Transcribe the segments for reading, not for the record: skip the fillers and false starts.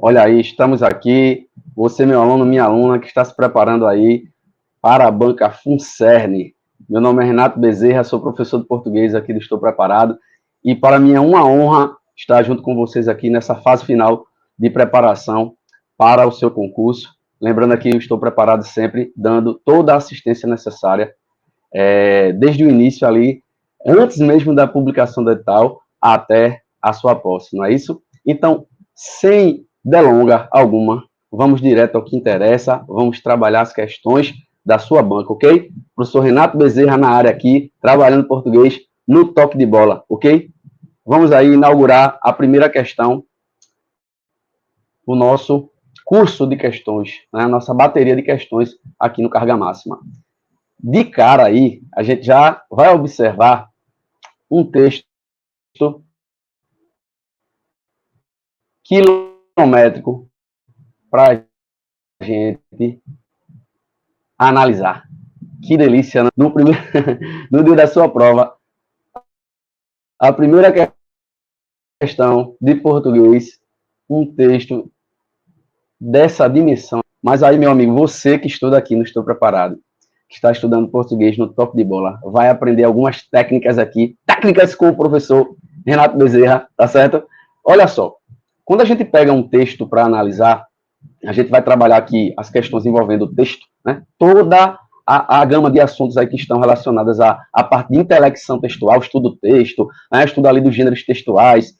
Olha aí, estamos aqui. Você, meu aluno, minha aluna, que está se preparando aí para a banca FUNCERN. Meu nome é Renato Bezerra, sou professor de português aqui do Estou Preparado. E para mim é uma honra estar junto com vocês aqui nessa fase final de preparação para o seu concurso. Lembrando aqui, eu estou preparado sempre, dando toda a assistência necessária, desde o início ali, antes mesmo da publicação do edital, até a sua posse, não é isso? Então, sem delonga alguma, vamos direto ao que interessa, vamos trabalhar as questões da sua banca, ok? Professor Renato Bezerra na área aqui, trabalhando português no toque de bola, ok? Vamos aí inaugurar a primeira questão, o nosso curso de questões, né? A nossa bateria de questões aqui no Carga Máxima. De cara aí, a gente já vai observar um texto quilométrico para a gente analisar. Que delícia, né? No dia da sua prova, a primeira questão de português, um texto dessa dimensão. Mas aí, meu amigo, você que estuda aqui no Estou Preparado, que está estudando português no toque de bola, vai aprender algumas técnicas aqui, técnicas com o professor Renato Bezerra, tá certo? Olha só, quando a gente pega um texto para analisar, a gente vai trabalhar aqui as questões envolvendo o texto, né? Toda a gama de assuntos aí que estão relacionadas à parte de intelecção textual, estudo do texto, né? Estudo ali dos gêneros textuais,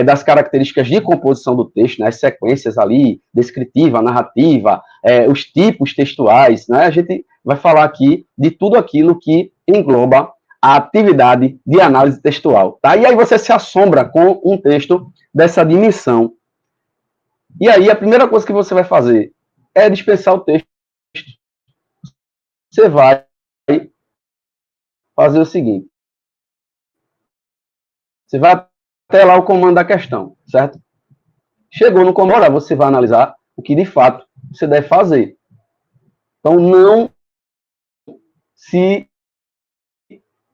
das características de composição do texto, né? As sequências ali, descritiva, narrativa, os tipos textuais, né? A gente vai falar aqui de tudo aquilo que engloba a atividade de análise textual, tá? E aí você se assombra com um texto dessa dimensão. E aí, a primeira coisa que você vai fazer é dispensar o texto. Você vai fazer o seguinte. Você vai até lá o comando da questão, certo? Chegou no comando, você vai analisar o que, de fato, você deve fazer. Então, não se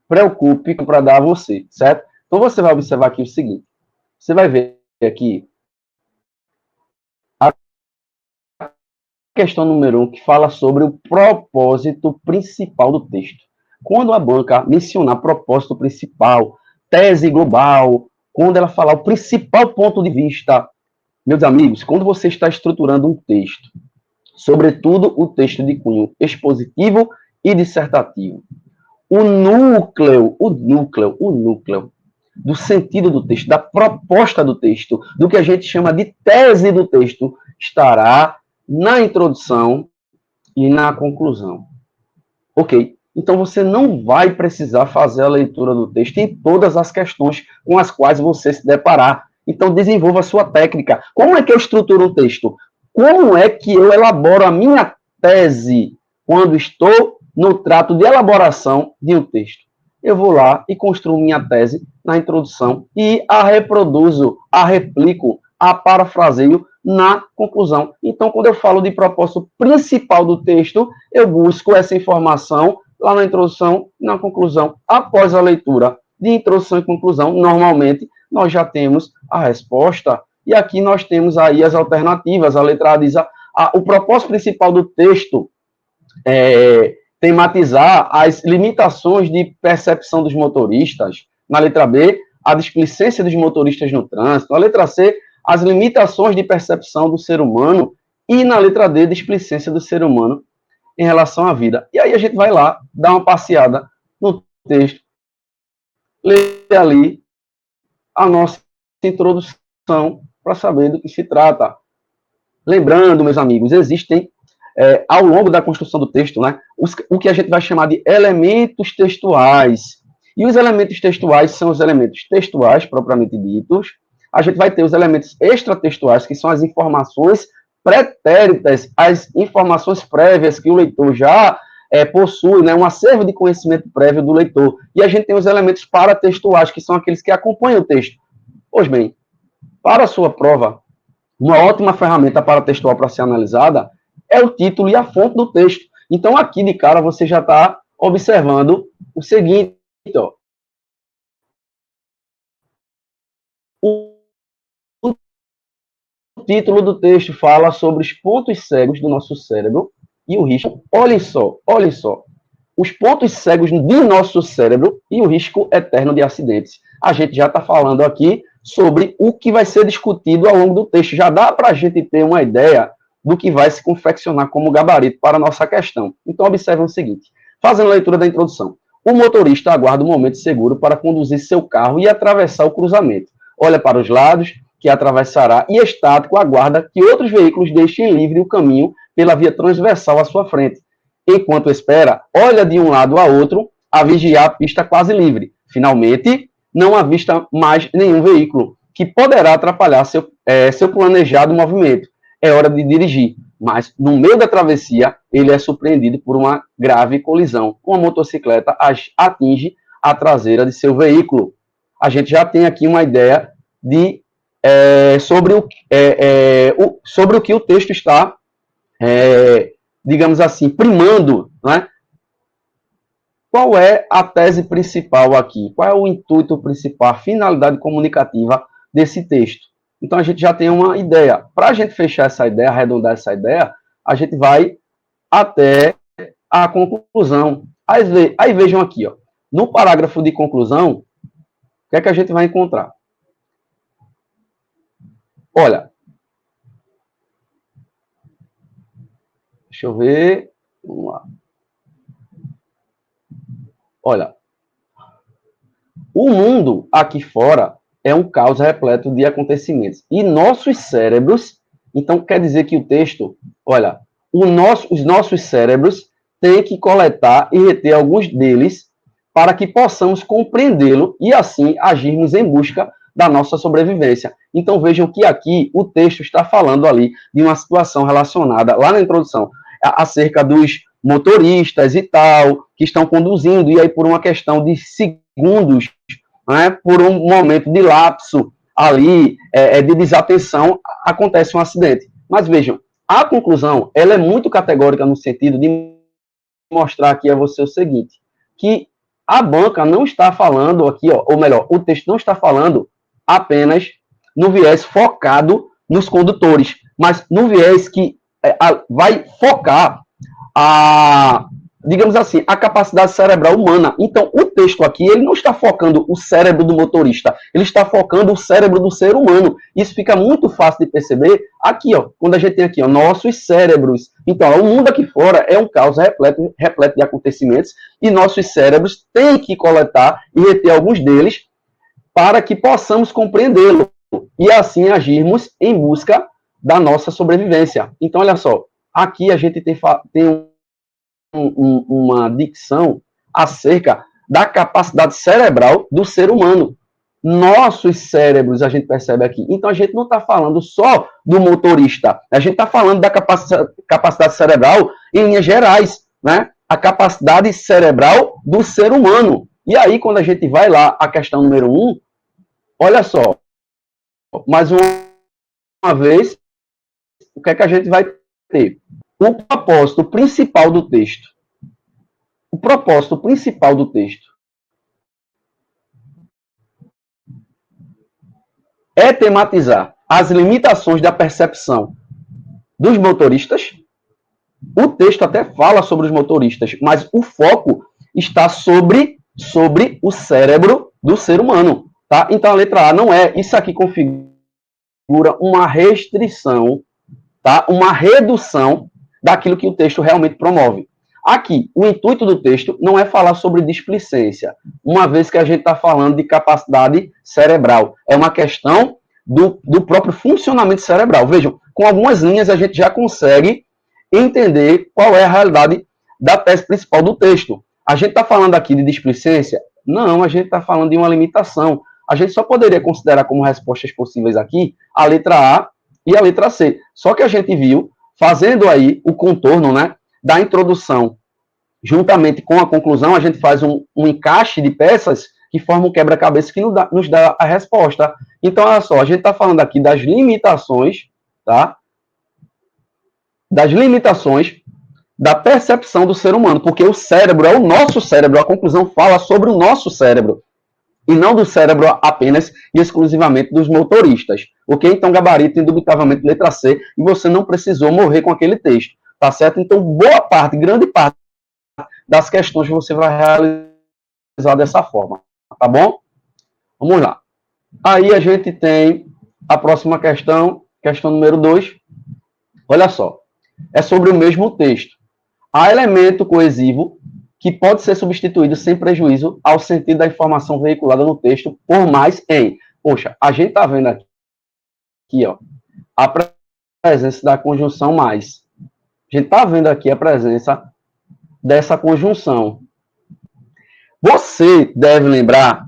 preocupe para dar a você, certo? Então, você vai observar aqui o seguinte. Você vai ver aqui a questão número 1, que fala sobre o propósito principal do texto. Quando a banca mencionar propósito principal, tese global, quando ela falar o principal ponto de vista, meus amigos, quando você está estruturando um texto, sobretudo o texto de cunho expositivo e dissertativo, o núcleo do sentido do texto, da proposta do texto, do que a gente chama de tese do texto, estará na introdução e na conclusão. Ok? Então você não vai precisar fazer a leitura do texto em todas as questões com as quais você se deparar. Então desenvolva a sua técnica. Como é que eu estruturo um texto? Como é que eu elaboro a minha tese quando estou no trato de elaboração de um texto? Eu vou lá e construo minha tese na introdução e a reproduzo, a replico, a parafraseio na conclusão. Então, quando eu falo de propósito principal do texto, eu busco essa informação lá na introdução e na conclusão. Após a leitura de introdução e conclusão, normalmente nós já temos a resposta. E aqui nós temos aí as alternativas. A letra A diz o propósito principal do texto tematizar as limitações de percepção dos motoristas. Na letra B, a displicência dos motoristas no trânsito. Na letra C, as limitações de percepção do ser humano. E na letra D, displicência do ser humano em relação à vida. E aí a gente vai lá, dá uma passeada no texto, lê ali a nossa introdução para saber do que se trata. Lembrando, meus amigos, existem, ao longo da construção do texto, né, o que a gente vai chamar de elementos textuais. E os elementos textuais são os elementos textuais, propriamente ditos. A gente vai ter os elementos extratextuais, que são as informações pretéritas, as informações prévias que o leitor já possui, né, um acervo de conhecimento prévio do leitor. E a gente tem os elementos paratextuais, que são aqueles que acompanham o texto. Pois bem, para a sua prova, uma ótima ferramenta paratextual para ser analisada é o título e a fonte do texto. Então, aqui de cara, você já está observando o seguinte, ó. O título do texto fala sobre os pontos cegos do nosso cérebro e o risco. Olhem só, olhem só. Os pontos cegos do nosso cérebro e o risco eterno de acidentes. A gente já está falando aqui sobre o que vai ser discutido ao longo do texto. Já dá para a gente ter uma ideia do que vai se confeccionar como gabarito para a nossa questão. Então, observem o seguinte. Fazendo a leitura da introdução. O motorista aguarda um momento seguro para conduzir seu carro e atravessar o cruzamento. Olha para os lados, que atravessará, e estático aguarda que outros veículos deixem livre o caminho pela via transversal à sua frente. Enquanto espera, olha de um lado a outro a vigiar a pista quase livre. Finalmente, não avista mais nenhum veículo, que poderá atrapalhar seu planejado movimento. É hora de dirigir, mas no meio da travessia, ele é surpreendido por uma grave colisão. Uma motocicleta atinge a traseira de seu veículo. A gente já tem aqui uma ideia de sobre o que o texto está, digamos assim, primando, né? Qual é a tese principal aqui? Qual é o intuito principal, a finalidade comunicativa desse texto? Então, a gente já tem uma ideia. Para a gente fechar essa ideia, arredondar essa ideia, a gente vai até a conclusão. Aí vejam aqui, ó, no parágrafo de conclusão, o que é que a gente vai encontrar? Olha, deixa eu ver. Vamos lá. Olha, o mundo aqui fora é um caos repleto de acontecimentos. E nossos cérebros, então quer dizer que o texto, olha, os nossos cérebros têm que coletar e reter alguns deles para que possamos compreendê-lo e assim agirmos em busca da nossa sobrevivência. Então vejam que aqui o texto está falando ali de uma situação relacionada, lá na introdução, acerca dos motoristas e tal, que estão conduzindo, e aí por uma questão de segundos, né, por um momento de lapso ali, de desatenção, acontece um acidente. Mas vejam, a conclusão, ela é muito categórica no sentido de mostrar aqui a você o seguinte, que a banca não está falando aqui, ó, ou melhor, o texto não está falando apenas no viés focado nos condutores, mas no viés que vai focar digamos assim, a capacidade cerebral humana. Então, o texto aqui, ele não está focando o cérebro do motorista, ele está focando o cérebro do ser humano. Isso fica muito fácil de perceber aqui, ó, quando a gente tem aqui, ó, nossos cérebros. Então, o mundo aqui fora é um caos repleto de acontecimentos e nossos cérebros têm que coletar e reter alguns deles para que possamos compreendê-lo e assim agirmos em busca da nossa sobrevivência. Então, olha só, aqui a gente tem uma dicção acerca da capacidade cerebral do ser humano. Nossos cérebros, a gente percebe aqui. Então, a gente não está falando só do motorista, a gente está falando da capacidade cerebral em linhas gerais, né? A capacidade cerebral do ser humano. E aí, quando a gente vai lá, a questão número 1, olha só, mais uma vez, o que é que a gente vai ter? O propósito principal do texto. O propósito principal do texto é tematizar as limitações da percepção dos motoristas. O texto até fala sobre os motoristas, mas o foco está sobre o cérebro do ser humano. Tá? Então, a letra A não é... Isso aqui configura uma restrição, tá? Uma redução daquilo que o texto realmente promove. Aqui, o intuito do texto não é falar sobre displicência, uma vez que a gente está falando de capacidade cerebral. É uma questão do próprio funcionamento cerebral. Vejam, com algumas linhas a gente já consegue entender qual é a realidade da tese principal do texto. A gente está falando aqui de displicência? Não, a gente está falando de uma limitação. A gente só poderia considerar como respostas possíveis aqui a letra A e a letra C. Só que a gente viu, fazendo aí o contorno, né, da introdução, juntamente com a conclusão, a gente faz um encaixe de peças que forma um quebra-cabeça que nos dá a resposta. Então, olha só, a gente está falando aqui das limitações, tá? Das limitações da percepção do ser humano, porque o cérebro é o nosso cérebro, a conclusão fala sobre o nosso cérebro. e não do cérebro apenas e exclusivamente dos motoristas, ok? Então, gabarito, indubitavelmente, letra C, e você não precisou morrer com aquele texto, tá certo? Então, boa parte, grande parte das questões você vai realizar dessa forma, tá bom? Vamos lá. Aí a gente tem a próxima questão, questão número 2. Olha só, é sobre o mesmo texto. Há elemento coesivo que pode ser substituído sem prejuízo ao sentido da informação veiculada no texto por mais em. Poxa, a gente está vendo aqui, ó, a presença da conjunção mais. A gente está vendo aqui a presença dessa conjunção. Você deve lembrar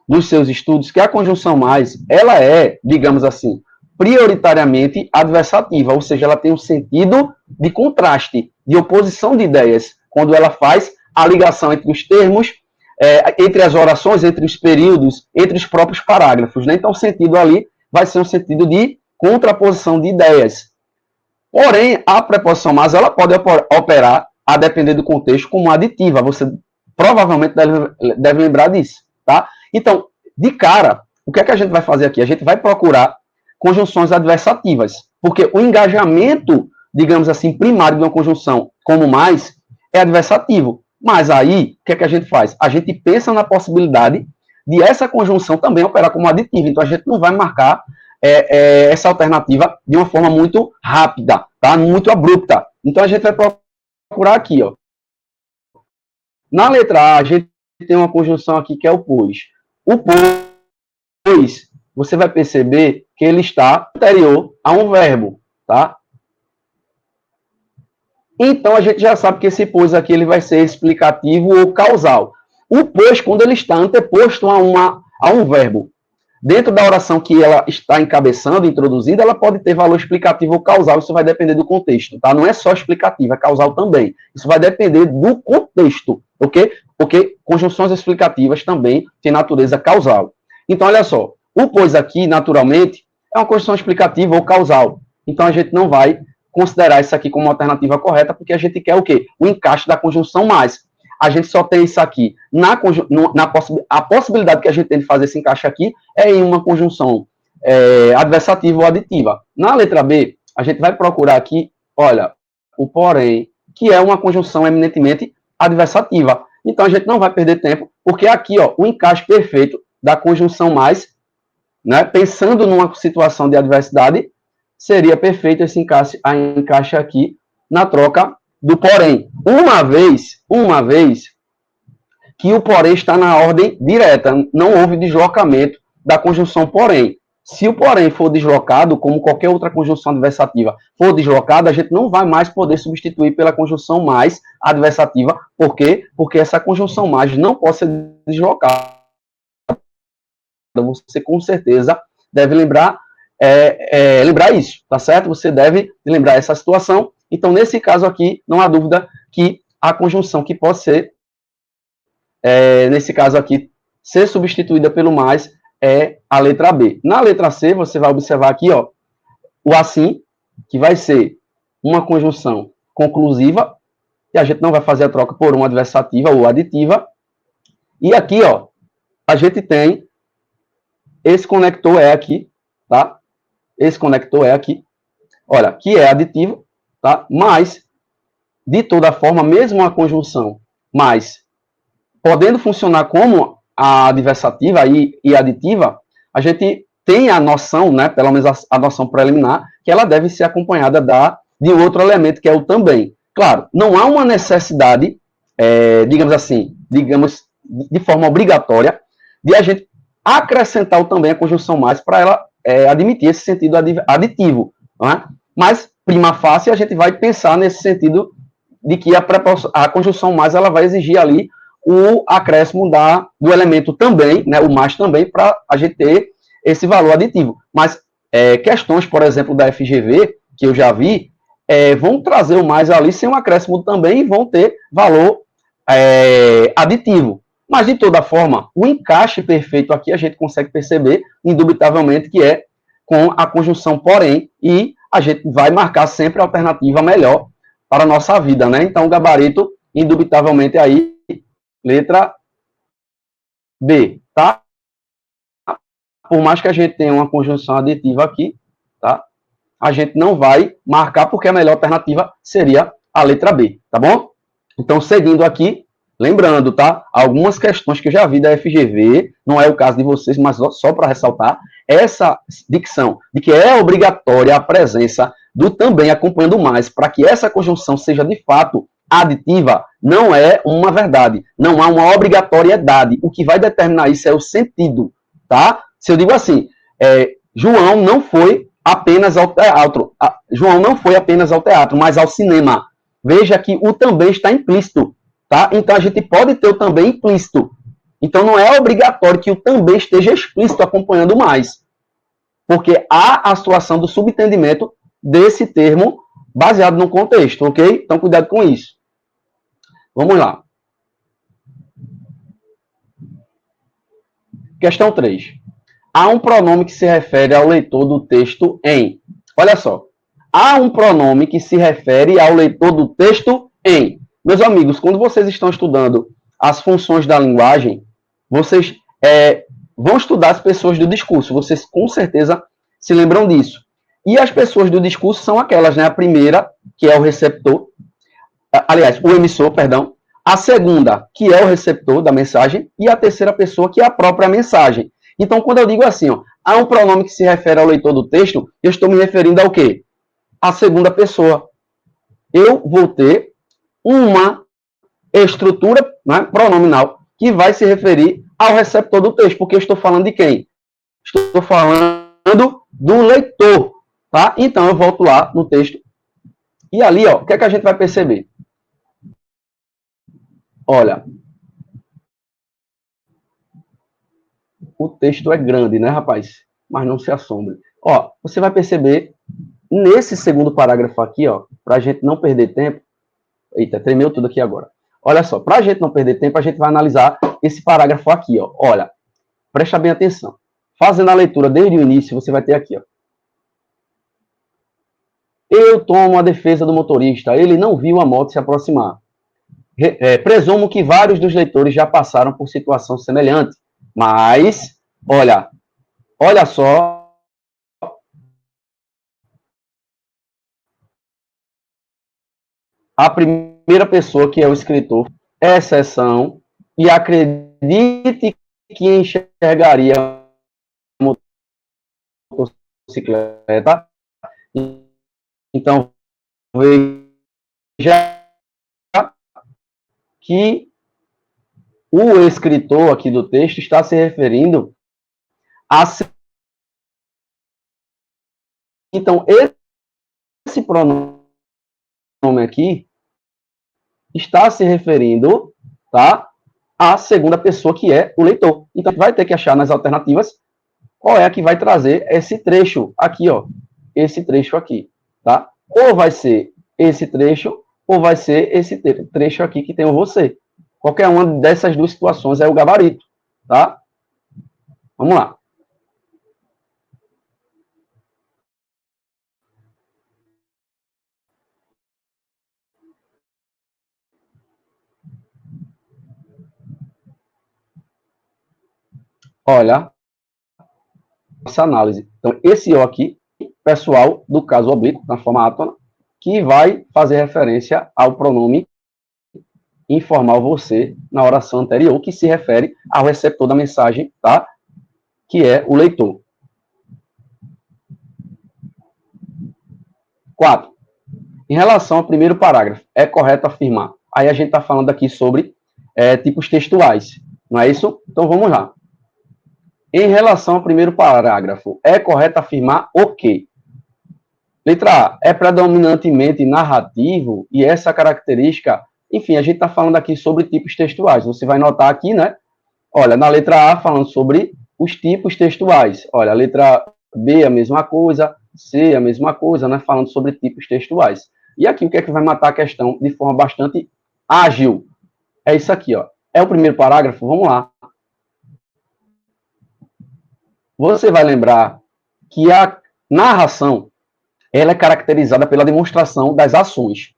nos seus estudos que a conjunção mais, ela é, digamos assim, prioritariamente adversativa, ou seja, ela tem um sentido de contraste, de oposição de ideias, quando ela faz a ligação entre os termos, entre as orações, entre os períodos, entre os próprios parágrafos, né? Então, o sentido ali vai ser um sentido de contraposição de ideias. Porém, a preposição mais, ela pode operar, a depender do contexto, como aditiva. Você provavelmente deve lembrar disso, tá? Então, de cara, o que é que a gente vai fazer aqui? A gente vai procurar conjunções adversativas, porque o engajamento, digamos assim, primário de uma conjunção como mais é adversativo. Mas aí, o que é que a gente faz? A gente pensa na possibilidade de essa conjunção também operar como aditiva. Então, a gente não vai marcar essa alternativa de uma forma muito rápida, tá? Muito abrupta. Então, a gente vai procurar aqui, ó. Na letra A, a gente tem uma conjunção aqui que é o pois. O pois, você vai perceber que ele está anterior a um verbo, tá? Então, a gente já sabe que esse pois aqui ele vai ser explicativo ou causal. O pois, quando ele está anteposto a um verbo, dentro da oração que ela está encabeçando, introduzindo, ela pode ter valor explicativo ou causal, isso vai depender do contexto, tá? Não é só explicativo, é causal também. Isso vai depender do contexto, ok? Porque conjunções explicativas também têm natureza causal. Então, olha só, o pois aqui, naturalmente, é uma conjunção explicativa ou causal. Então, a gente não vai considerar isso aqui como uma alternativa correta, porque a gente quer o quê? O encaixe da conjunção mais. A gente só tem isso aqui a possibilidade que a gente tem de fazer esse encaixe aqui é em uma conjunção adversativa ou aditiva. Na letra B, a gente vai procurar aqui, olha, o porém, que é uma conjunção eminentemente adversativa. Então, a gente não vai perder tempo, porque aqui, ó, o encaixe perfeito da conjunção mais, né, pensando numa situação de adversidade, seria perfeito esse encaixe aqui na troca do porém. Uma vez que o porém está na ordem direta, não houve deslocamento da conjunção porém. Se o porém for deslocado, como qualquer outra conjunção adversativa for deslocada, a gente não vai mais poder substituir pela conjunção mais adversativa. Por quê? Porque essa conjunção mais não pode ser deslocada. Você com certeza deve lembrar isso, tá certo? Você deve lembrar essa situação. Então, nesse caso aqui, não há dúvida que a conjunção que pode ser, nesse caso aqui, ser substituída pelo mais é a letra B. Na letra C, você vai observar aqui, ó, o assim, que vai ser uma conjunção conclusiva, e a gente não vai fazer a troca por uma adversativa ou aditiva. E aqui, ó, a gente tem esse conector aqui, tá? Esse conector aqui, olha, que é aditivo, tá? Mas, de toda forma, mesmo a conjunção mais podendo funcionar como a adversativa e aditiva, a gente tem a noção, né, pelo menos a noção preliminar, que ela deve ser acompanhada de outro elemento, que é o também. Claro, não há uma necessidade, digamos assim, de forma obrigatória, de a gente acrescentar o também a conjunção mais para ela admitir esse sentido aditivo. Não é? Mas, prima facie, a gente vai pensar nesse sentido de que a conjunção mais ela vai exigir ali o acréscimo do elemento também, né, o mais também, para a gente ter esse valor aditivo. Mas questões, por exemplo, da FGV, que eu já vi, vão trazer o mais ali sem um acréscimo também e vão ter valor aditivo. Mas, de toda forma, o encaixe perfeito aqui a gente consegue perceber, indubitavelmente, que é com a conjunção porém, e a gente vai marcar sempre a alternativa melhor para a nossa vida, né? Então, o gabarito, indubitavelmente, aí, letra B, tá? Por mais que a gente tenha uma conjunção aditiva aqui, tá? A gente não vai marcar porque a melhor alternativa seria a letra B, tá bom? Então, seguindo aqui, lembrando, tá? Algumas questões que eu já vi da FGV, não é o caso de vocês, mas só para ressaltar, essa dicção de que é obrigatória a presença do também acompanhando mais, para que essa conjunção seja de fato aditiva, não é uma verdade, não há uma obrigatoriedade. O que vai determinar isso é o sentido, tá? Se eu digo assim, João não foi apenas ao teatro, João não foi apenas ao teatro, mas ao cinema. Veja que o também está implícito, tá? Então a gente pode ter o também implícito. Então não é obrigatório que o também esteja explícito acompanhando mais, porque há a situação do subentendimento desse termo baseado no contexto, ok? Então cuidado com isso. Vamos lá. Questão 3. Há um pronome que se refere ao leitor do texto em. Olha só. Há um pronome que se refere ao leitor do texto em. Meus amigos, quando vocês estão estudando as funções da linguagem, vocês vão estudar as pessoas do discurso. Vocês com certeza se lembram disso. E as pessoas do discurso são aquelas, né? A primeira, que é o receptor. Aliás, o emissor, perdão. A segunda, que é o receptor da mensagem. E a terceira pessoa, que é a própria mensagem. Então, quando eu digo assim, ó, há um pronome que se refere ao leitor do texto, eu estou me referindo ao quê? A segunda pessoa. Eu vou ter uma estrutura, né, pronominal que vai se referir ao receptor do texto, porque eu estou falando de quem? Estou falando do leitor, tá? Então eu volto lá no texto e ali, ó, o que é que a gente vai perceber? Olha, o texto é grande, né, rapaz? Mas não se assombre. Ó, você vai perceber nesse segundo parágrafo aqui, ó, para a gente não perder tempo. Eita, tremeu tudo aqui agora. Olha só, para a gente não perder tempo, a gente vai analisar esse parágrafo aqui, ó. Olha, presta bem atenção. Fazendo a leitura desde o início, você vai ter aqui, ó. Eu tomo a defesa do motorista. Ele não viu a moto se aproximar. Presumo que vários dos leitores já passaram por situação semelhante. Mas, olha só. A primeira pessoa, que é o escritor, é exceção, e acredite que enxergaria a motocicleta. Então, veja que o escritor aqui do texto está se referindo a... Então, esse pronome aqui está se referindo, tá, à segunda pessoa, que é o leitor. Então, vai ter que achar nas alternativas qual é a que vai trazer esse trecho aqui, ó. Esse trecho aqui, tá? Ou vai ser esse trecho, ou vai ser esse trecho aqui que tem o você. Qualquer uma dessas duas situações é o gabarito, tá? Vamos lá. Olha, essa análise. Então, esse O aqui, pessoal do caso oblíquo, na forma átona, que vai fazer referência ao pronome informal você na oração anterior, que se refere ao receptor da mensagem, tá? Que é o leitor. 4. Em relação ao primeiro parágrafo, é correto afirmar. Aí a gente está falando aqui sobre tipos textuais, não é isso? Então vamos lá. Em relação ao primeiro parágrafo, é correto afirmar o quê? Letra A, é predominantemente narrativo e essa característica, enfim, a gente está falando aqui sobre tipos textuais. Você vai notar aqui, né? Olha, na letra A, falando sobre os tipos textuais. Olha, a letra B, a mesma coisa, C, a mesma coisa, né? Falando sobre tipos textuais. E aqui, o que é que vai matar a questão de forma bastante ágil? É isso aqui, ó. É o primeiro parágrafo, vamos lá. Você vai lembrar que a narração, ela é caracterizada pela demonstração das ações.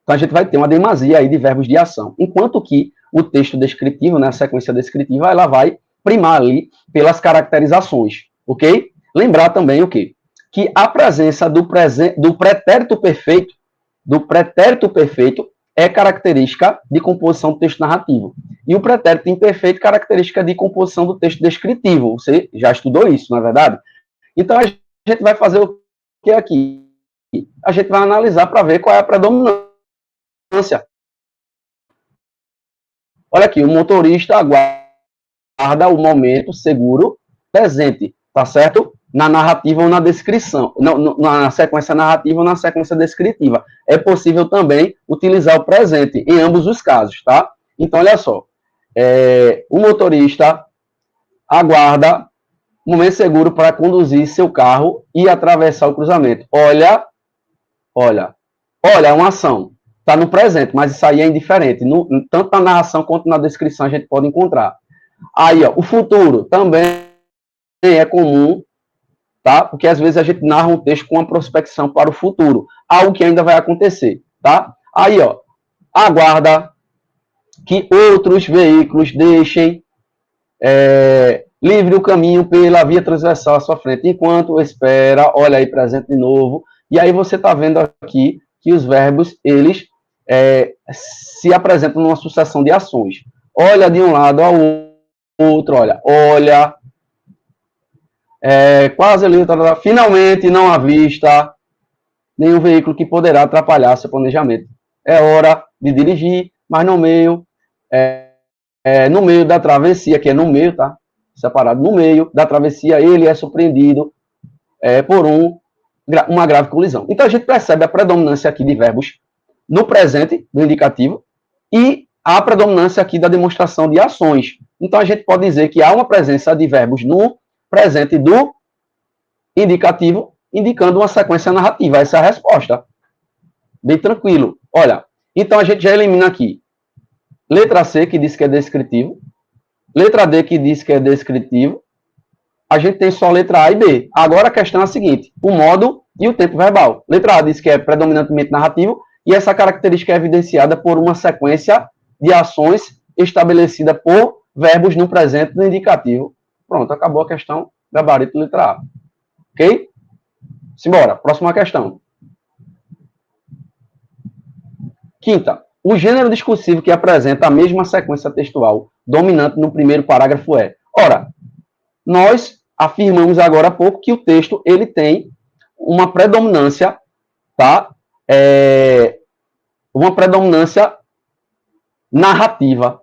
Então, a gente vai ter uma demasia aí de verbos de ação. Enquanto que o texto descritivo, né, a sequência descritiva, ela vai primar ali pelas caracterizações. ok? Lembrar também o quê? Que a presença do pretérito perfeito é característica de composição do texto narrativo. E o pretérito imperfeito, característica de composição do texto descritivo. Você já estudou isso, não é verdade? Então, a gente vai fazer o que aqui? A gente vai analisar para ver qual é a predominância. Olha aqui, o motorista aguarda o momento seguro presente, tá certo? Na narrativa ou na descrição, na sequência narrativa ou na sequência descritiva. É possível também utilizar o presente em ambos os casos, tá? Então, olha só. O motorista aguarda um momento seguro para conduzir seu carro e atravessar o cruzamento. Olha, é uma ação. Está no presente, mas isso aí é indiferente. Tanto na narração quanto na descrição a gente pode encontrar. Aí, ó, o futuro também é comum, tá? Porque às vezes a gente narra um texto com uma prospecção para o futuro, algo que ainda vai acontecer, tá? Aí, ó, aguarda que outros veículos deixem livre o caminho pela via transversal à sua frente, enquanto espera, olha aí, presente de novo, e aí você está vendo aqui que os verbos, eles se apresentam numa sucessão de ações. Olha de um lado ao outro, olha, quase ali, finalmente não há vista nenhum veículo que poderá atrapalhar seu planejamento. É hora de dirigir, mas no meio da travessia, que é no meio, tá? Separado no meio da travessia, ele é surpreendido por uma grave colisão. Então a gente percebe a predominância aqui de verbos no presente, do indicativo, e a predominância aqui da demonstração de ações. Então a gente pode dizer que há uma presença de verbos no presente do indicativo, indicando uma sequência narrativa. Essa é a resposta. Bem tranquilo. Olha, então a gente já elimina aqui letra C, que diz que é descritivo, letra D, que diz que é descritivo, a gente tem só letra A e B. Agora a questão é a seguinte, o modo e o tempo verbal. Letra A diz que é predominantemente narrativo, e essa característica é evidenciada por uma sequência de ações estabelecida por verbos no presente do indicativo. Pronto, acabou a questão, gabarito letra A. Ok? Simbora, próxima questão. Quinta, o gênero discursivo que apresenta a mesma sequência textual dominante no primeiro parágrafo é. Ora, nós afirmamos agora há pouco que o texto ele tem uma predominância, tá? Uma predominância narrativa.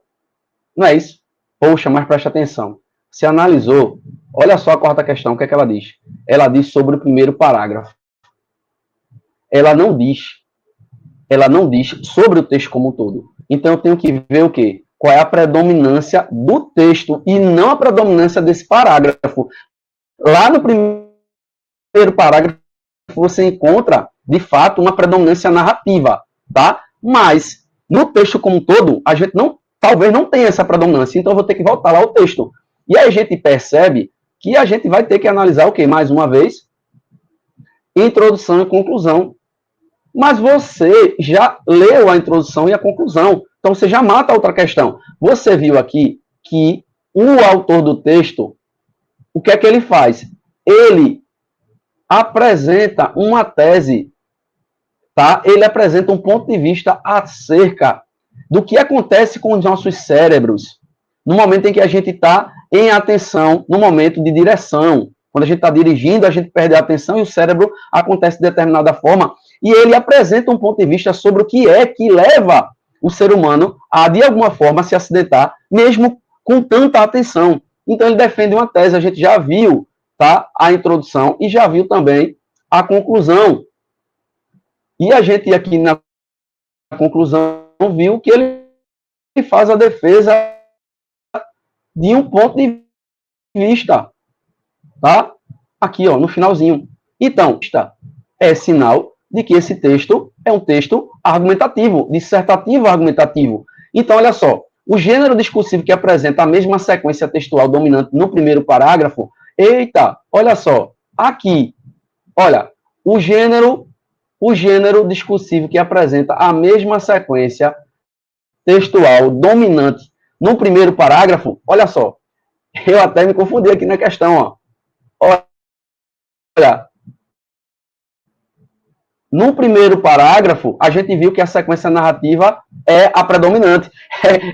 Não é isso? Poxa, mas preste atenção. Se analisou, olha só a quarta questão, o que é que ela diz? Ela diz sobre o primeiro parágrafo. Ela não diz sobre o texto como um todo. Então eu tenho que ver o quê? Qual é a predominância do texto e não a predominância desse parágrafo. Lá no primeiro parágrafo você encontra, de fato, uma predominância narrativa, tá? Mas no texto como um todo, a gente talvez não tenha essa predominância, então eu vou ter que voltar lá ao texto. E aí a gente percebe que a gente vai ter que analisar o quê? Mais uma vez, introdução e conclusão. Mas você já leu a introdução e a conclusão. Então você já mata a outra questão. Você viu aqui que o autor do texto, o que é que ele faz? Ele apresenta uma tese, tá? Ele apresenta um ponto de vista acerca do que acontece com os nossos cérebros no momento em que a gente está em atenção, no momento de direção. Quando a gente está dirigindo, a gente perde a atenção e o cérebro acontece de determinada forma. E ele apresenta um ponto de vista sobre o que é que leva o ser humano a, de alguma forma, se acidentar, mesmo com tanta atenção. Então, ele defende uma tese, a gente já viu, tá, a introdução e já viu também a conclusão. E a gente aqui na conclusão viu que ele faz a defesa de um ponto de vista, tá? Aqui, ó, no finalzinho. Então, é sinal de que esse texto é um texto argumentativo, dissertativo argumentativo. Então, olha só, o gênero discursivo que apresenta a mesma sequência textual dominante no primeiro parágrafo, eita, olha só, aqui, olha, o gênero discursivo que apresenta a mesma sequência textual dominante no primeiro parágrafo, olha só, eu até me confundi aqui na questão, ó. Olha, no primeiro parágrafo, a gente viu que a sequência narrativa é a predominante.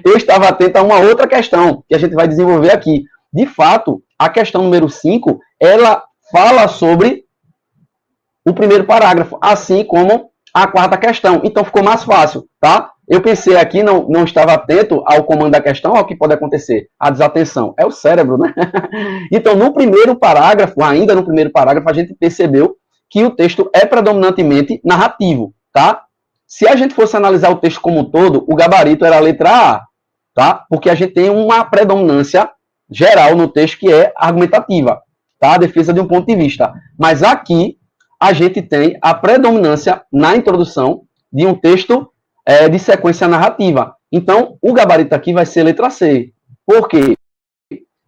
Eu estava atento a uma outra questão que a gente vai desenvolver aqui. De fato, a questão número 5, ela fala sobre o primeiro parágrafo, assim como a quarta questão. Então, ficou mais fácil, tá? Eu pensei aqui, não estava atento ao comando da questão, ao que pode acontecer. A desatenção. É o cérebro, né? Então, no primeiro parágrafo, ainda no primeiro parágrafo, a gente percebeu que o texto é predominantemente narrativo, tá? Se a gente fosse analisar o texto como um todo, o gabarito era a letra A, tá? Porque a gente tem uma predominância geral no texto que é argumentativa, tá? A defesa de um ponto de vista. Mas aqui a gente tem a predominância na introdução de um texto de sequência narrativa. Então, o gabarito aqui vai ser letra C. Por quê?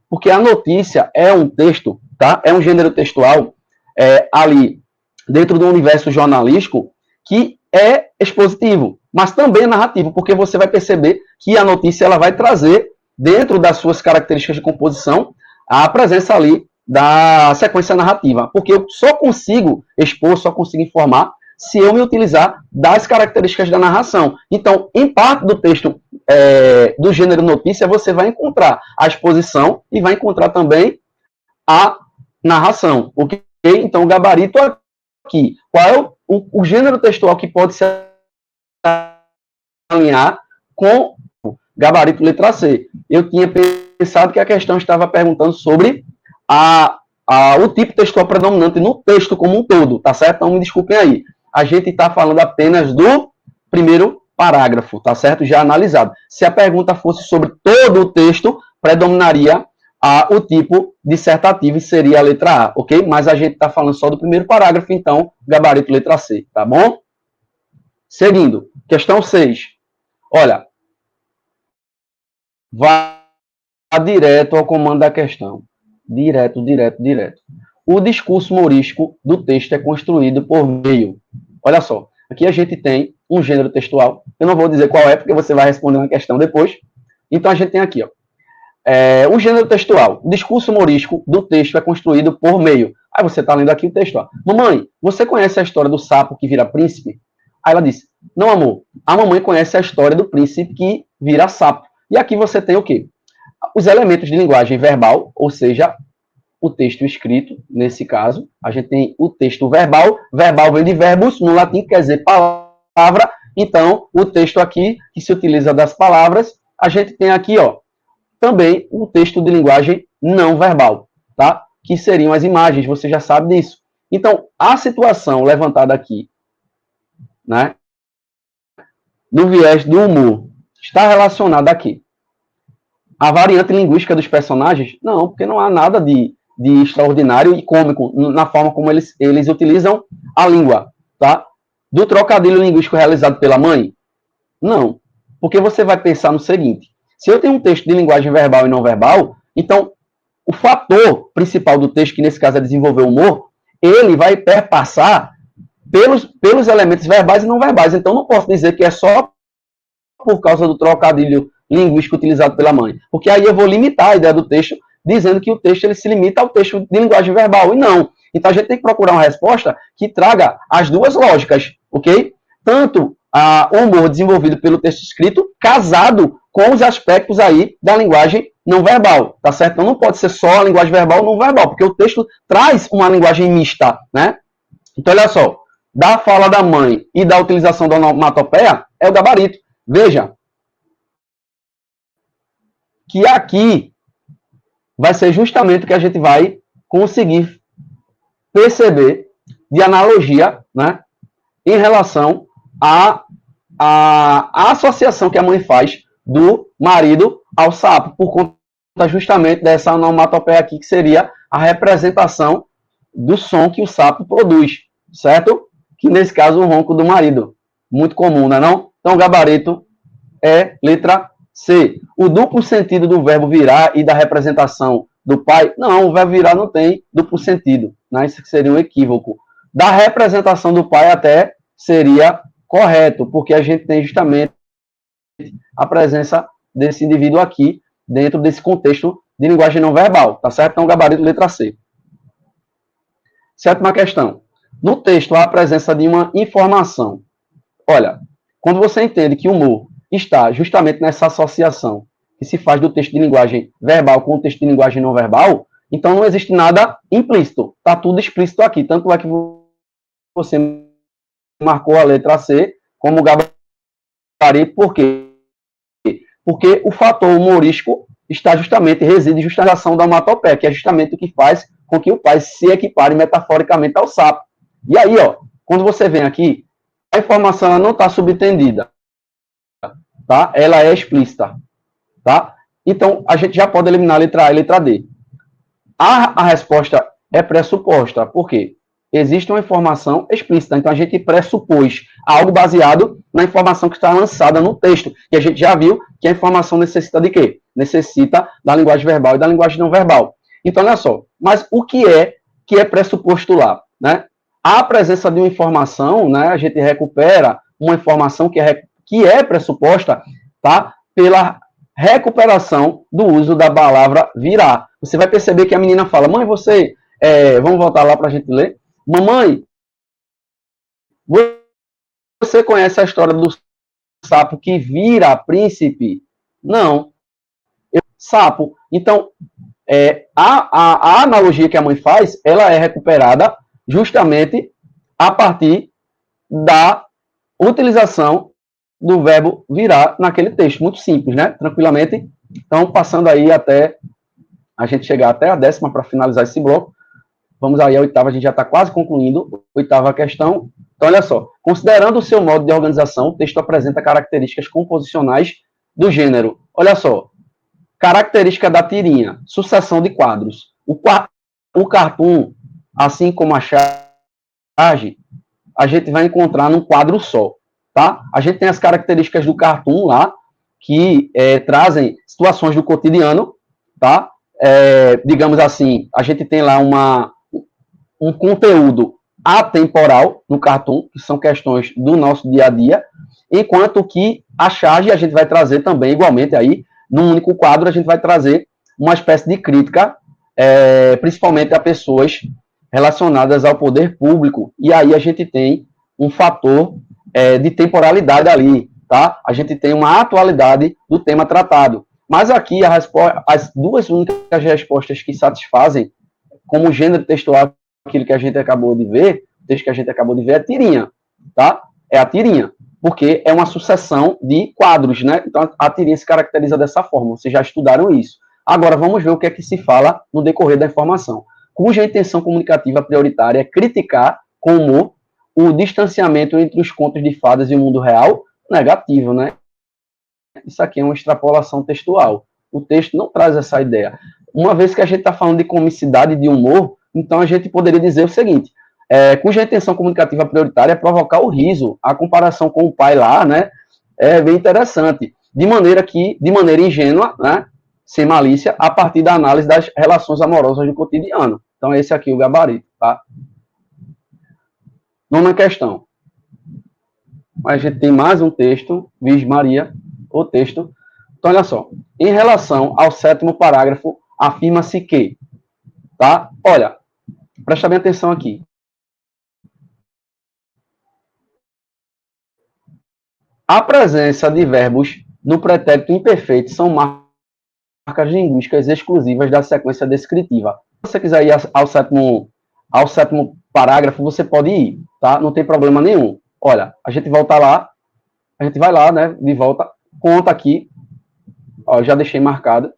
Porque a notícia é um texto, tá? É um gênero textual ali dentro do universo jornalístico que é expositivo, mas também é narrativo, porque você vai perceber que a notícia ela vai trazer dentro das suas características de composição a presença ali da sequência narrativa, porque eu só consigo expor, só consigo informar se eu me utilizar das características da narração. Então, em parte do texto do gênero notícia, você vai encontrar a exposição e vai encontrar também a narração, ok? Então, o gabarito aqui. Qual é o gênero textual que pode se alinhar com o gabarito letra C? Eu tinha pensado que a questão estava perguntando sobre o tipo textual predominante no texto como um todo, tá certo? Então, me desculpem aí. A gente está falando apenas do primeiro parágrafo, tá certo? Já analisado. Se a pergunta fosse sobre todo o texto, predominaria o tipo dissertativo e seria a letra A, ok? Mas a gente está falando só do primeiro parágrafo, então, gabarito letra C, tá bom? Seguindo, questão 6. Olha, vá direto ao comando da questão. Direto. O discurso humorístico do texto é construído por meio. Olha só, aqui a gente tem um gênero textual. Eu não vou dizer qual é, porque você vai responder uma questão depois. Então a gente tem aqui, ó. O gênero textual. O discurso humorístico do texto é construído por meio. Aí você está lendo aqui o texto, ó. Mamãe, você conhece a história do sapo que vira príncipe? Aí ela disse, não, amor. A mamãe conhece a história do príncipe que vira sapo. E aqui você tem o quê? Os elementos de linguagem verbal, ou seja, o texto escrito, nesse caso. A gente tem o texto verbal. Verbal vem de verbos, no latim quer dizer palavra. Então, o texto aqui, que se utiliza das palavras, a gente tem aqui, ó, também um texto de linguagem não verbal, tá? Que seriam as imagens, você já sabe disso. Então, a situação levantada aqui, né, no viés do humor, está relacionada aqui. A variante linguística dos personagens? Não, porque não há nada de extraordinário e cômico na forma como eles utilizam a língua, tá? Do trocadilho linguístico realizado pela mãe? Não, porque você vai pensar no seguinte, se eu tenho um texto de linguagem verbal e não verbal, então o fator principal do texto, que nesse caso é desenvolver o humor, ele vai perpassar pelos elementos verbais e não verbais. Então não posso dizer que é só por causa do trocadilho linguístico utilizado pela mãe, porque aí eu vou limitar a ideia do texto, dizendo que o texto ele se limita ao texto de linguagem verbal, e não. Então a gente tem que procurar uma resposta que traga as duas lógicas, ok? Tanto o humor desenvolvido pelo texto escrito, casado com os aspectos aí da linguagem não verbal, tá certo? Então não pode ser só a linguagem verbal ou não verbal, porque o texto traz uma linguagem mista, né? Então olha só, da fala da mãe e da utilização da onomatopeia é o gabarito. Veja que aqui vai ser justamente o que a gente vai conseguir perceber de analogia, né, em relação à associação que a mãe faz do marido ao sapo, por conta justamente dessa onomatopeia aqui, que seria a representação do som que o sapo produz, certo? Que nesse caso o ronco do marido. Muito comum, não é não? Então o gabarito é letra C. O duplo sentido do verbo virar e da representação do pai, não, o verbo virar não tem duplo sentido, né? Isso seria um equívoco. Da representação do pai até seria correto, porque a gente tem justamente a presença desse indivíduo aqui, dentro desse contexto de linguagem não verbal, tá certo? Então, gabarito letra C. Sétima questão. No texto, há a presença de uma informação. Olha, quando você entende que o humor está justamente nessa associação que se faz do texto de linguagem verbal com o texto de linguagem não verbal, então não existe nada implícito. Está tudo explícito aqui. Tanto é que você marcou a letra C como gabarito. Por quê? Porque o fator humorístico está justamente, reside justamente na ação da onomatopeia, que é justamente o que faz com que o pai se equipare metaforicamente ao sapo. E aí, ó, quando você vem aqui, a informação ela não está subentendida, tá? Ela é explícita, tá? Então, a gente já pode eliminar a letra A e a letra D. A resposta é pressuposta. Por quê? Existe uma informação explícita. Então, a gente pressupôs algo baseado na informação que está lançada no texto. E a gente já viu que a informação necessita de quê? Necessita da linguagem verbal e da linguagem não verbal. Então, olha só. Mas o que é pressuposto lá? Né? A presença de uma informação, né, a gente recupera uma informação que é pressuposta, tá? Pela recuperação do uso da palavra virá. Você vai perceber que a menina fala, mãe, você... vamos voltar lá para a gente ler. Mamãe, você conhece a história do sapo que vira príncipe? Não. Sapo. Então, a analogia que a mãe faz, ela é recuperada justamente a partir da utilização do verbo virar naquele texto. Muito simples, né? Tranquilamente. Então, passando aí até a gente chegar até a 10ª para finalizar esse bloco. Vamos aí à 8ª, a gente já está quase concluindo. 8ª questão. Então, olha só. Considerando o seu modo de organização, o texto apresenta características composicionais do gênero. Olha só. Característica da tirinha. Sucessão de quadros. O cartoon, assim como a charge, a gente vai encontrar num quadro só. Tá? A gente tem as características do cartoon lá, que trazem situações do cotidiano, tá? Digamos assim, a gente tem lá um conteúdo atemporal no cartoon, que são questões do nosso dia a dia, enquanto que a charge a gente vai trazer também, igualmente, aí, num único quadro, a gente vai trazer uma espécie de crítica, principalmente a pessoas relacionadas ao poder público, e aí a gente tem um fator de temporalidade ali, tá? A gente tem uma atualidade do tema tratado. Mas aqui, as duas únicas respostas que satisfazem, como gênero textual, aquilo que a gente acabou de ver, o texto que a gente acabou de ver é tirinha, tá? É a tirinha, porque é uma sucessão de quadros, né? Então, a tirinha se caracteriza dessa forma, vocês já estudaram isso. Agora, vamos ver o que é que se fala no decorrer da informação. Cuja intenção comunicativa prioritária é criticar com humor o distanciamento entre os contos de fadas e o mundo real, negativo, né? Isso aqui é uma extrapolação textual. O texto não traz essa ideia. Uma vez que a gente está falando de comicidade e de humor, então a gente poderia dizer o seguinte, cuja intenção comunicativa prioritária é provocar o riso. A comparação com o pai lá, né, é bem interessante. De maneira ingênua, né, sem malícia, a partir da análise das relações amorosas do cotidiano. Então, esse aqui é o gabarito, tá? 9ª questão. A gente tem mais um texto, Virgem Maria, o texto. Então, olha só. Em relação ao 7º parágrafo, afirma-se que, tá? Olha, presta bem atenção aqui. A presença de verbos no pretérito imperfeito são marcas linguísticas exclusivas da sequência descritiva. Se você quiser ir ao sétimo parágrafo, você pode ir, tá? Não tem problema nenhum. Olha, a gente volta lá, a gente vai lá, né? De volta, conta aqui. Ó, já deixei marcado.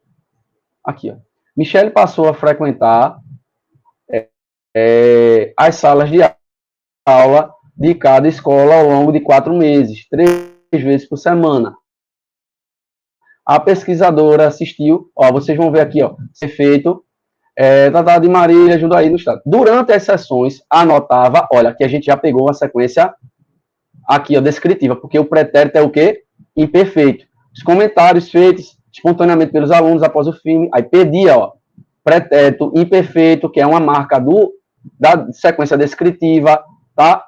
Aqui, ó. Michele passou a frequentar as salas de aula de cada escola ao longo de 4 meses, 3 vezes por semana. A pesquisadora assistiu, ó, vocês vão ver aqui, ó, ser feito, Tratado de Marília, ajuda aí no estado. Durante as sessões, anotava, olha, aqui a gente já pegou uma sequência aqui, ó, descritiva, porque o pretérito é o quê? Imperfeito. Os comentários feitos espontaneamente pelos alunos após o filme, aí pedia, ó, pretérito imperfeito, que é uma marca da sequência descritiva, tá?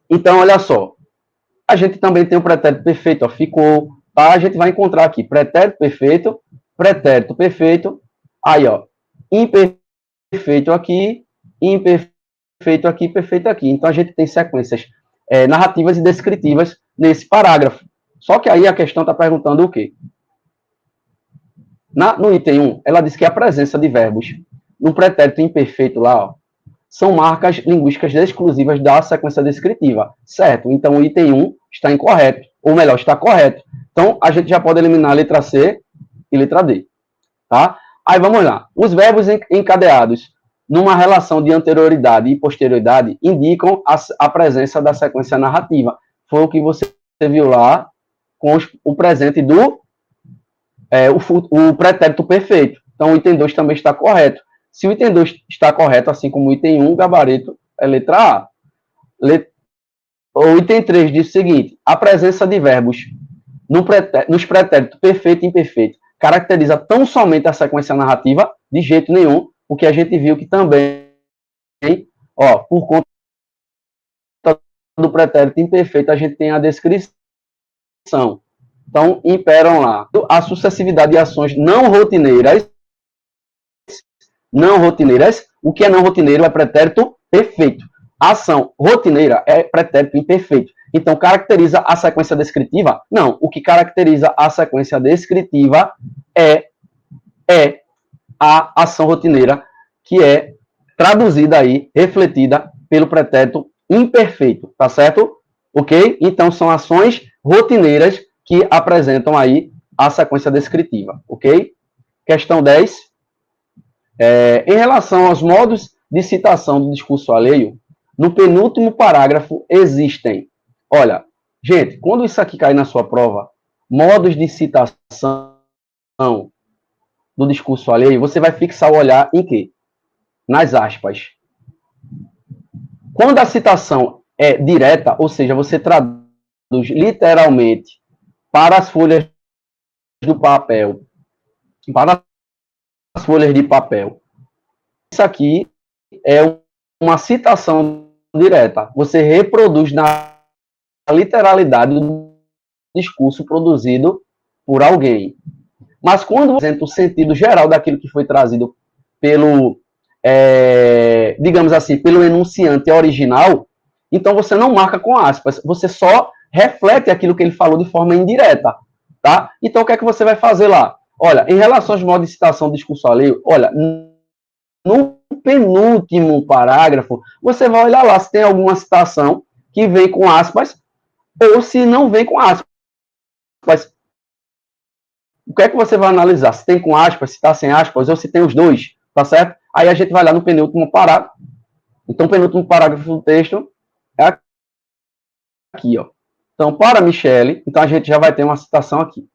Então, olha só, a gente também tem o pretérito perfeito, ó, ficou, tá? A gente vai encontrar aqui pretérito perfeito, aí, ó, imperfeito aqui, imperfeito perfeito aqui. Então, a gente tem sequências narrativas e descritivas nesse parágrafo. Só que aí a questão está perguntando o quê? No item 1, ela diz que a presença de verbos no pretérito imperfeito lá, ó, são marcas linguísticas exclusivas da sequência descritiva, certo? Então, o item 1 está incorreto, ou melhor, está correto. Então, a gente já pode eliminar a letra C e letra D, tá? Aí, vamos lá. Os verbos encadeados numa relação de anterioridade e posterioridade indicam a presença da sequência narrativa. Foi o que você viu lá com o presente do o pretérito perfeito. Então, o item 2 também está correto. Se o item 2 está correto, assim como o item 1, o gabarito é letra A. O item 3 diz o seguinte: a presença de verbos nos pretéritos perfeito e imperfeito caracteriza tão somente a sequência narrativa? De jeito nenhum, porque a gente viu que também, ó, por conta do pretérito imperfeito, a gente tem a descrição. Então, imperam lá a sucessividade de ações não rotineiras. Não rotineiras. O que é não rotineiro é pretérito perfeito. A ação rotineira é pretérito imperfeito. Então, caracteriza a sequência descritiva? Não. O que caracteriza a sequência descritiva é a ação rotineira, que é traduzida aí, refletida pelo pretérito imperfeito, tá certo? Ok? Então, são ações rotineiras que apresentam aí a sequência descritiva, ok? Questão 10. Em relação aos modos de citação do discurso alheio, no penúltimo parágrafo existem, olha, gente, quando isso aqui cair na sua prova, modos de citação do discurso alheio, você vai fixar o olhar em quê? Nas aspas. Quando a citação é direta, ou seja, você traduz literalmente para as folhas do papel, para as folhas de papel, isso aqui é uma citação direta. Você reproduz na literalidade o discurso produzido por alguém. Mas quando você apresenta o sentido geral daquilo que foi trazido pelo, digamos assim, pelo enunciante original, então você não marca com aspas, você só reflete aquilo que ele falou de forma indireta, tá? Então o que é que você vai fazer lá? Olha, em relação aos modos de citação do discurso alheio, olha, no penúltimo parágrafo, você vai olhar lá se tem alguma citação que vem com aspas ou se não vem com aspas. O que é que você vai analisar? Se tem com aspas, se está sem aspas, ou se tem os dois, tá certo? Aí a gente vai lá no penúltimo parágrafo. Então, o penúltimo parágrafo do texto é aqui, ó. Então, para Michele, então a gente já vai ter uma citação aqui.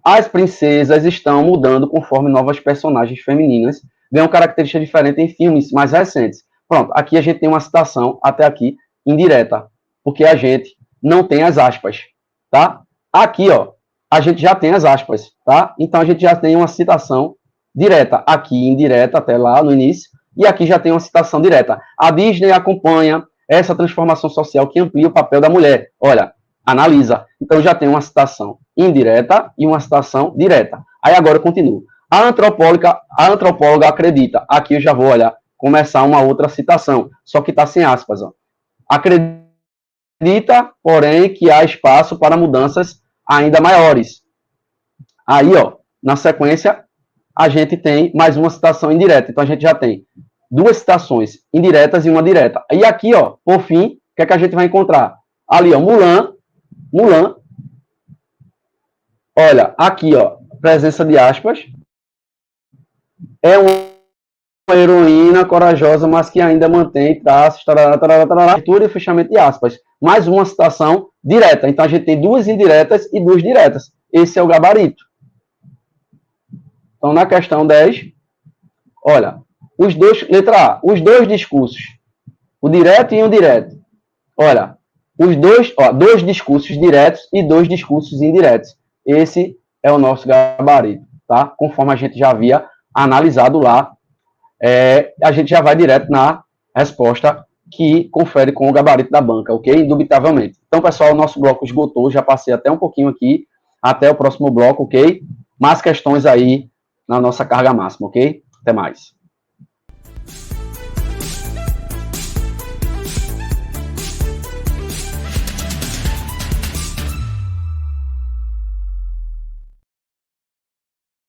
As princesas estão mudando conforme novas personagens femininas ganham características diferentes em filmes mais recentes. Pronto, aqui a gente tem uma citação, até aqui, indireta, porque a gente não tem as aspas, tá? Aqui, ó, a gente já tem as aspas, tá? Então, a gente já tem uma citação direta, aqui indireta, até lá no início, e aqui já tem uma citação direta. A Disney acompanha essa transformação social que amplia o papel da mulher. Olha, analisa. Então, já tem uma citação indireta e uma citação direta. Aí, agora eu continuo. A antropóloga acredita. Aqui eu já vou, olha, começar uma outra citação, só que está sem aspas. Ó. Acredita, porém, que há espaço para mudanças ainda maiores. Aí, ó, na sequência, a gente tem mais uma citação indireta. Então, a gente já tem duas citações indiretas e uma direta. E aqui, ó, por fim, o que é que a gente vai encontrar? Ali, ó, Mulan. Olha, aqui, ó, presença de aspas. É uma heroína corajosa, mas que ainda mantém traços, abertura e fechamento de aspas. Mais uma citação direta. Então, a gente tem duas indiretas e duas diretas. Esse é o gabarito. Então, na questão 10, olha, letra A, os dois discursos, o direto e o indireto. Olha, dois discursos diretos e dois discursos indiretos. Esse é o nosso gabarito, tá? Conforme a gente já havia analisado lá, a gente já vai direto na resposta que confere com o gabarito da banca, ok? Indubitavelmente. Então, pessoal, o nosso bloco esgotou, já passei até um pouquinho aqui, até o próximo bloco, ok? Mais questões aí na nossa carga máxima, ok? Até mais.